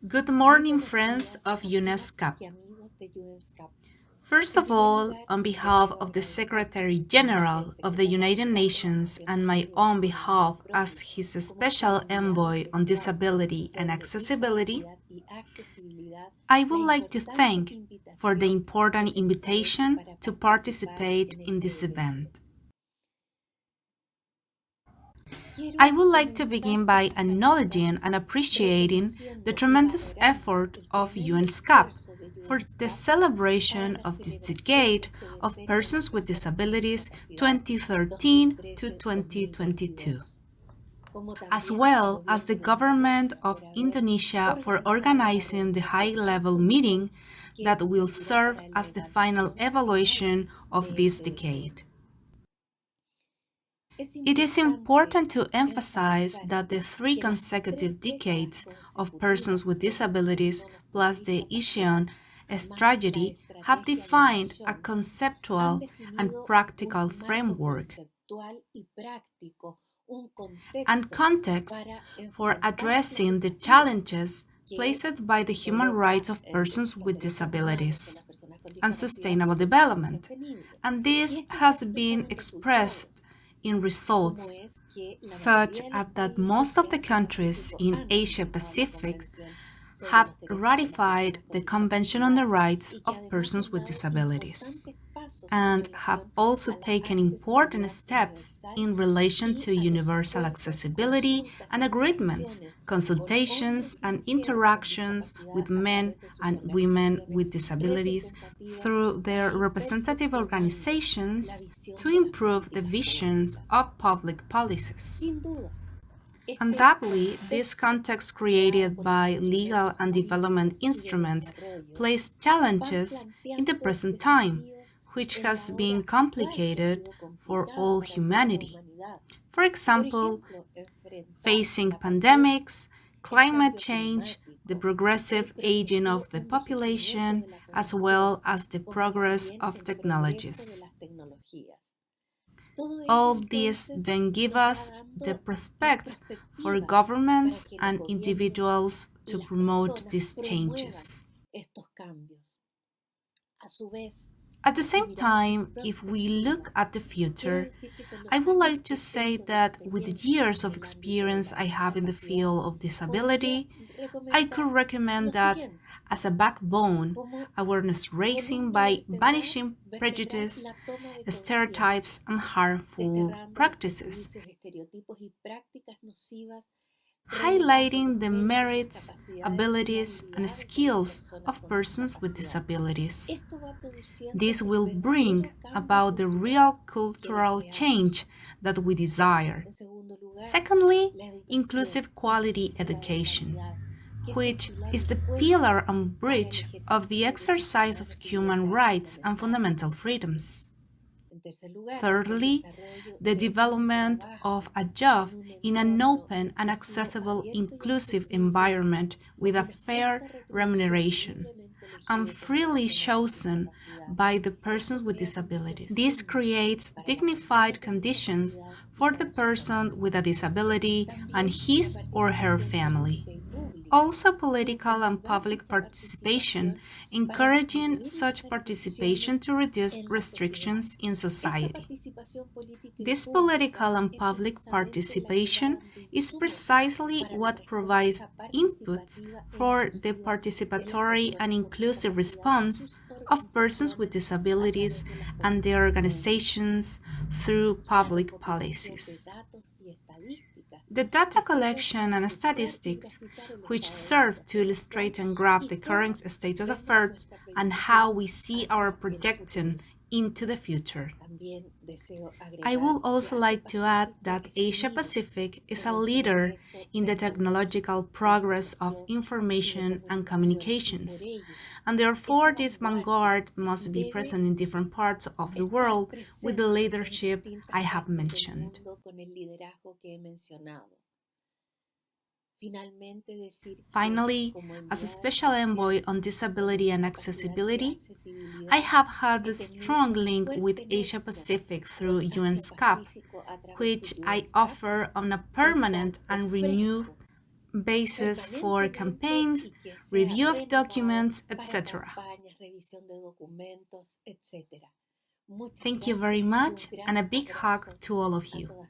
Good morning, friends of ESCAP. First of all, on behalf of the Secretary General of the United Nations and my own behalf as his Special Envoy on Disability and Accessibility, I would like to thank for the important invitation to participate in this event. I would like to begin by acknowledging and appreciating the tremendous effort of UNSCAP for the celebration of this decade of persons with disabilities 2013 to 2022, as well as the government of Indonesia for organizing the high-level meeting that will serve as the final evaluation of this decade. It is important to emphasize that the 3 consecutive decades of persons with disabilities plus the HLIGM strategy have defined a conceptual and practical framework and context for addressing the challenges placed by the human rights of persons with disabilities and sustainable development, and this has been expressed in results such as that most of the countries in Asia Pacific have ratified the Convention on the Rights of Persons with Disabilities and have also taken important steps in relation to universal accessibility and agreements, consultations, and interactions with men and women with disabilities through their representative organizations to improve the visions of public policies. Undoubtedly, this context created by legal and development instruments placed challenges in the present time, which has been complicated for all humanity. For example, facing pandemics, climate change, the progressive aging of the population, as well as the progress of technologies. All these then give us the prospect for governments and individuals to promote these changes. At the same time, if we look at the future, I would like to say that with the years of experience I have in the field of disability, I could recommend that as a backbone, awareness raising by banishing prejudice, stereotypes, and harmful practices, highlighting the merits, abilities, and skills of persons with disabilities. This will bring about the real cultural change that we desire. Secondly, inclusive quality education, which is the pillar and bridge of the exercise of human rights and fundamental freedoms. Thirdly, the development of a job in an open and accessible inclusive environment with a fair remuneration and freely chosen by the persons with disabilities. This creates dignified conditions for the person with a disability and his or her family. Also, political and public participation, encouraging such participation to reduce restrictions in society. This political and public participation is precisely what provides inputs for the participatory and inclusive response of persons with disabilities and their organizations through public policies. The data collection and statistics, which serve to illustrate and graph the current state of affairs and how we see our projection into the future. I would also like to add that Asia Pacific is a leader in the technological progress of information and communications, and therefore this vanguard must be present in different parts of the world with the leadership I have mentioned. Finally, as a special envoy on disability and accessibility, I have had a strong link with Asia Pacific through UNSCAP, which I offer on a permanent and renewed basis for campaigns, review of documents, etc. Thank you very much, and a big hug to all of you.